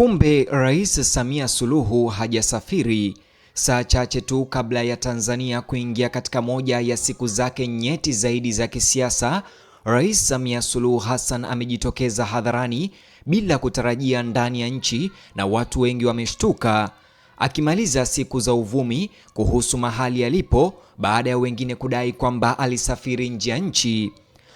Kumbe Rais Samia Suluhu hajasafiri. Saa chache tu kabla ya Tanzania kuingia katika moja ya siku zake nyeti zaidi za kisiasa, Rais Samia Suluhu Hassan amejitokeza hadharani bila kutarajia ndani ya nchi, na watu wengi wameshtuka, akimaliza siku za uvumi kuhusu mahali alipo baada ya wengine kudai kwamba alisafiri nje ya nchi.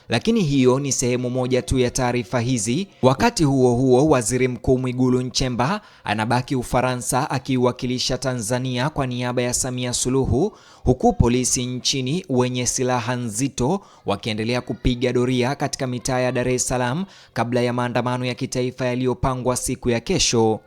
Lakini hiyo ni sehemu moja tu ya taarifa hizi. Wakati huo huo, Waziri Mkuu Mwigulu Nchemba anabaki Ufaransa akiwakilisha Tanzania kwa niaba ya Samia Suluhu, huku polisi nchini wenye silaha nzito wakiendelea kupiga doria katika mitaa ya Dar es Salaam kabla ya maandamano ya kitaifa yaliyopangwa siku ya kesho.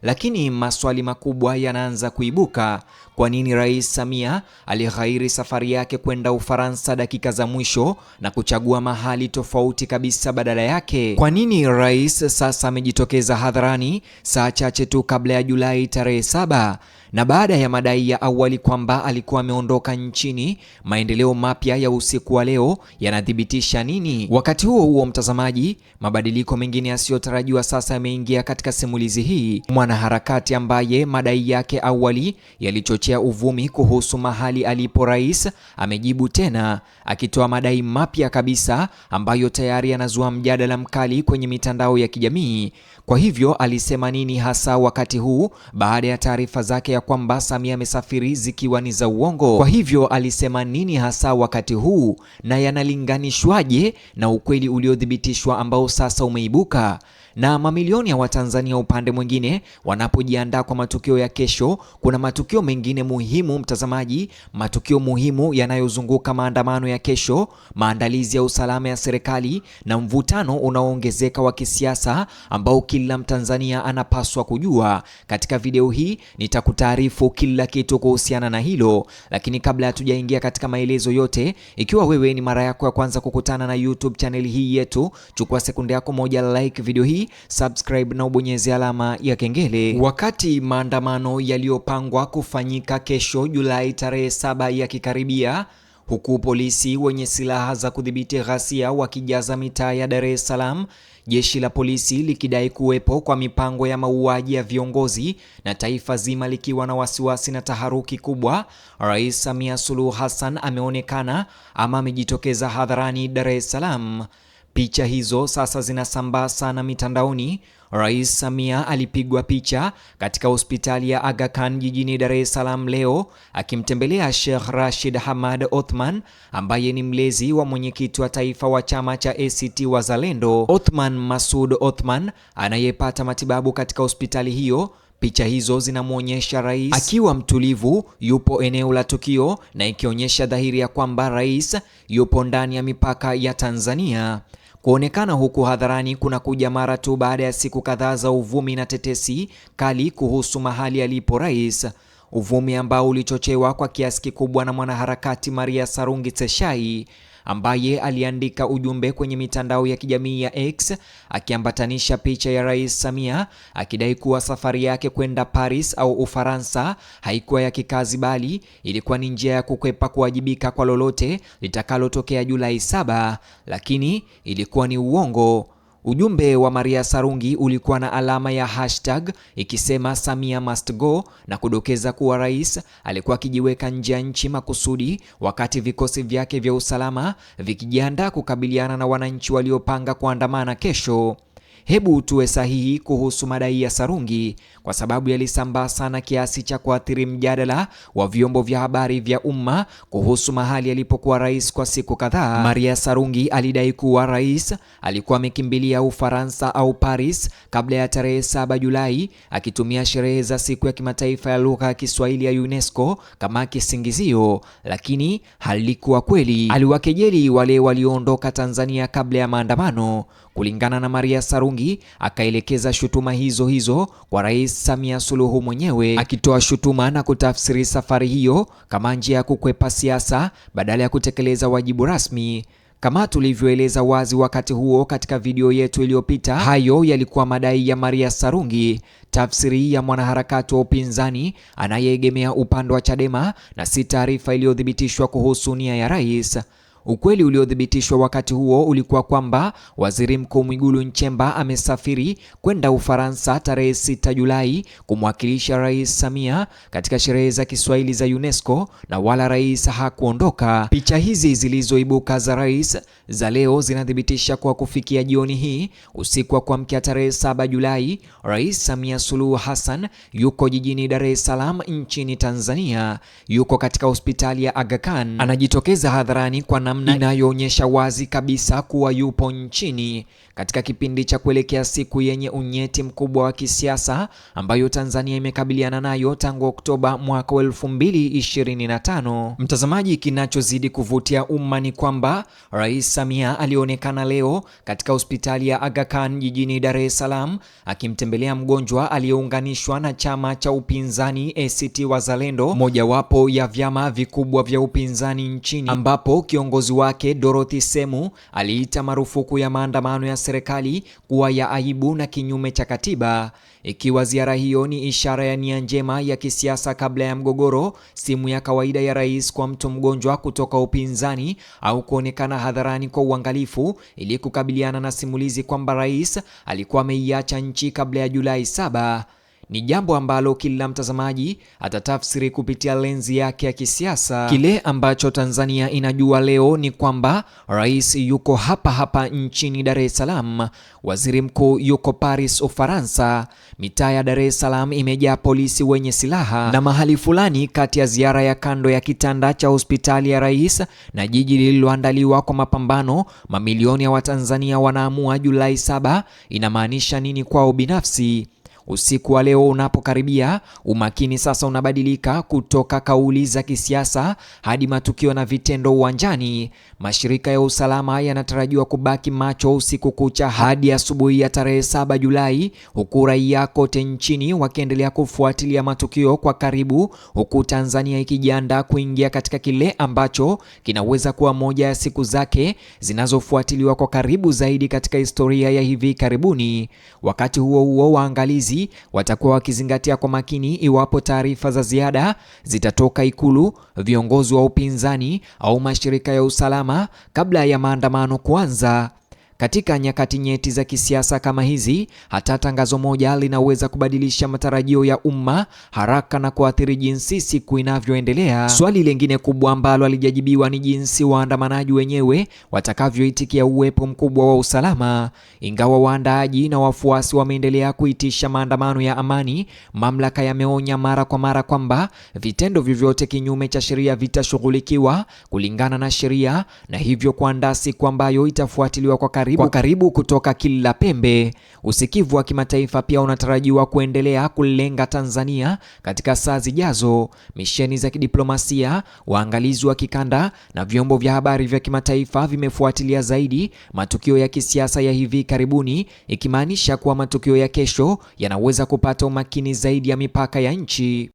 Lakini maswali makubwa yanaanza kuibuka. Kwa nini Rais Samia alighairi safari yake kwenda Ufaransa dakika za mwisho na kuchagua mahali tofauti kabisa badala yake? Kwa nini Rais sasa amejitokeza hadharani saa chache tu kabla ya Julai tarehe 7? Na baada ya madai ya awali kwamba alikuwa ameondoka nchini, maendeleo mapya ya usiku wa leo yanathibitisha nini? Wakati huo huo, mtazamaji, mabadiliko mengine yasiyotarajiwa sasa yameingia katika simulizi hii. Mwanaharakati ambaye madai yake awali yalichochea uvumi kuhusu mahali alipo rais amejibu tena, akitoa madai mapya kabisa ambayo tayari yanazua mjadala mkali kwenye mitandao ya kijamii. Kwa hivyo alisema nini hasa wakati huu baada ya taarifa zake ya kwamba Samia amesafiri zikiwa ni za uongo? Kwa hivyo alisema nini hasa wakati huu, na yanalinganishwaje na ukweli uliothibitishwa ambao sasa umeibuka? Na mamilioni ya Watanzania upande mwingine wanapojiandaa kwa matukio ya kesho, kuna matukio mengine muhimu mtazamaji, matukio muhimu yanayozunguka maandamano ya kesho, maandalizi ya usalama ya serikali na mvutano unaoongezeka wa kisiasa ambao kila Mtanzania anapaswa kujua. Katika video hii nitakutaarifu kila kitu kuhusiana na hilo, lakini kabla hatujaingia katika maelezo yote, ikiwa wewe ni mara yako ya kwanza kukutana na YouTube channel hii yetu, chukua sekunde yako moja, like video hii, subscribe na ubonyeze alama ya kengele. Wakati maandamano yaliyopangwa kufanyika kesho Julai tarehe 7 yakikaribia, huku polisi wenye silaha za kudhibiti ghasia wakijaza mitaa ya Dar es Salaam, jeshi la polisi likidai kuwepo kwa mipango ya mauaji ya viongozi na taifa zima likiwa na wasiwasi na taharuki kubwa, Rais Samia Suluhu Hassan ameonekana ama amejitokeza hadharani Dar es Salaam. Picha hizo sasa zinasambaa sana mitandaoni. Rais Samia alipigwa picha katika hospitali ya Aga Khan jijini Dar es Salaam leo akimtembelea Sheikh Rashid Hamad Othman ambaye ni mlezi wa mwenyekiti wa taifa wa chama cha ACT Wazalendo, Othman Masoud Othman, anayepata matibabu katika hospitali hiyo. Picha hizo zinamwonyesha rais akiwa mtulivu, yupo eneo la tukio, na ikionyesha dhahiri ya kwamba rais yupo ndani ya mipaka ya Tanzania. Kuonekana huku hadharani kuna kuja mara tu baada ya siku kadhaa za uvumi na tetesi kali kuhusu mahali alipo rais, uvumi ambao ulichochewa kwa kiasi kikubwa na mwanaharakati Maria Sarungi Teshai ambaye aliandika ujumbe kwenye mitandao ya kijamii ya X akiambatanisha picha ya Rais Samia akidai kuwa safari yake kwenda Paris au Ufaransa haikuwa ya kikazi, bali ilikuwa ni njia ya kukwepa kuwajibika kwa lolote litakalotokea Julai 7, lakini ilikuwa ni uongo. Ujumbe wa Maria Sarungi ulikuwa na alama ya hashtag ikisema Samia must go, na kudokeza kuwa rais alikuwa akijiweka nje ya nchi makusudi wakati vikosi vyake vya usalama vikijiandaa kukabiliana na wananchi waliopanga kuandamana kesho. Hebu tuwe sahihi kuhusu madai ya Sarungi kwa sababu yalisambaa sana kiasi cha kuathiri mjadala wa vyombo vya habari vya umma kuhusu mahali alipokuwa rais kwa siku kadhaa. Maria Sarungi alidai kuwa rais alikuwa amekimbilia Ufaransa au Paris kabla ya tarehe 7 Julai, akitumia sherehe za siku ya kimataifa ya lugha ya Kiswahili ya UNESCO kama kisingizio, lakini halikuwa kweli. Aliwakejeli wale walioondoka Tanzania kabla ya maandamano. Kulingana na Maria Sarungi, akaelekeza shutuma hizo kwa Rais Samia Suluhu mwenyewe, akitoa shutuma na kutafsiri safari hiyo kama njia ya kukwepa siasa badala ya kutekeleza wajibu rasmi. Kama tulivyoeleza wazi wakati huo katika video yetu iliyopita, hayo yalikuwa madai ya Maria Sarungi, tafsiri ya mwanaharakati wa upinzani anayeegemea upande wa Chadema, na si taarifa iliyothibitishwa kuhusu nia ya rais. Ukweli uliothibitishwa wakati huo ulikuwa kwamba Waziri Mkuu Mwigulu Nchemba amesafiri kwenda Ufaransa tarehe 6 Julai kumwakilisha Rais Samia katika sherehe za Kiswahili za UNESCO na wala rais hakuondoka. Picha hizi zilizoibuka za rais za leo zinathibitisha kwa kufikia jioni hii, usiku wa kuamkia tarehe 7 Julai, Rais Samia Suluhu Hassan yuko jijini Dar es Salaam nchini Tanzania. Yuko katika hospitali ya Aga Khan. Anajitokeza hadharani kwa namna inayoonyesha wazi kabisa kuwa yupo nchini katika kipindi cha kuelekea siku yenye unyeti mkubwa wa kisiasa ambayo Tanzania imekabiliana nayo tangu Oktoba mwaka 2025. Mtazamaji, kinachozidi kuvutia umma ni kwamba Rais Samia alionekana leo katika hospitali ya Aga Khan jijini Dar es Salaam akimtembelea mgonjwa aliyeunganishwa na chama cha upinzani ACT Wazalendo, mojawapo ya vyama vikubwa vya upinzani nchini, ambapo kiongozi wake Dorothy Semu aliita marufuku ya maandamano ya serikali kuwa ya aibu na kinyume cha katiba. Ikiwa ziara hiyo ni ishara ya nia njema ya kisiasa kabla ya mgogoro, simu ya kawaida ya rais kwa mtu mgonjwa kutoka upinzani au kuonekana hadharani kwa uangalifu ili kukabiliana na simulizi kwamba rais alikuwa ameiacha nchi kabla ya Julai 7. Ni jambo ambalo kila mtazamaji atatafsiri kupitia lenzi yake ya kisiasa. Kile ambacho Tanzania inajua leo ni kwamba rais yuko hapa hapa nchini Dar es Salaam, waziri mkuu yuko Paris, Ufaransa, mitaa ya Dar es Salaam imejaa polisi wenye silaha, na mahali fulani kati ya ziara ya kando ya kitanda cha hospitali ya rais na jiji lililoandaliwa kwa mapambano, mamilioni ya Watanzania wanaamua Julai 7 inamaanisha nini kwao binafsi. Usiku wa leo unapokaribia, umakini sasa unabadilika kutoka kauli za kisiasa hadi matukio na vitendo uwanjani. Mashirika ya usalama yanatarajiwa kubaki macho usiku kucha hadi asubuhi ya tarehe 7 Julai, huku raia kote nchini wakiendelea kufuatilia matukio kwa karibu, huku Tanzania ikijiandaa kuingia katika kile ambacho kinaweza kuwa moja ya siku zake zinazofuatiliwa kwa karibu zaidi katika historia ya hivi karibuni. Wakati huo huo, waangalizi watakuwa wakizingatia kwa makini iwapo taarifa za ziada zitatoka Ikulu, viongozi wa upinzani au mashirika ya usalama kabla ya maandamano kuanza. Katika nyakati nyeti za kisiasa kama hizi, hata tangazo moja linaweza kubadilisha matarajio ya umma haraka na kuathiri jinsi siku inavyoendelea. Swali lingine kubwa ambalo halijajibiwa ni jinsi waandamanaji wenyewe watakavyoitikia uwepo mkubwa wa usalama. Ingawa waandaaji na wafuasi wameendelea kuitisha maandamano ya amani, mamlaka yameonya mara kwa mara kwamba vitendo vyovyote kinyume cha sheria vitashughulikiwa kulingana na sheria, na hivyo kuandaa siku ambayo itafuatiliwa kwa karibu kutoka kila pembe. Usikivu wa kimataifa pia unatarajiwa kuendelea kulenga Tanzania katika saa zijazo. Misheni za kidiplomasia, waangalizi wa kikanda na vyombo vya habari vya kimataifa vimefuatilia zaidi matukio ya kisiasa ya hivi karibuni, ikimaanisha kuwa matukio ya kesho yanaweza kupata umakini zaidi ya mipaka ya nchi.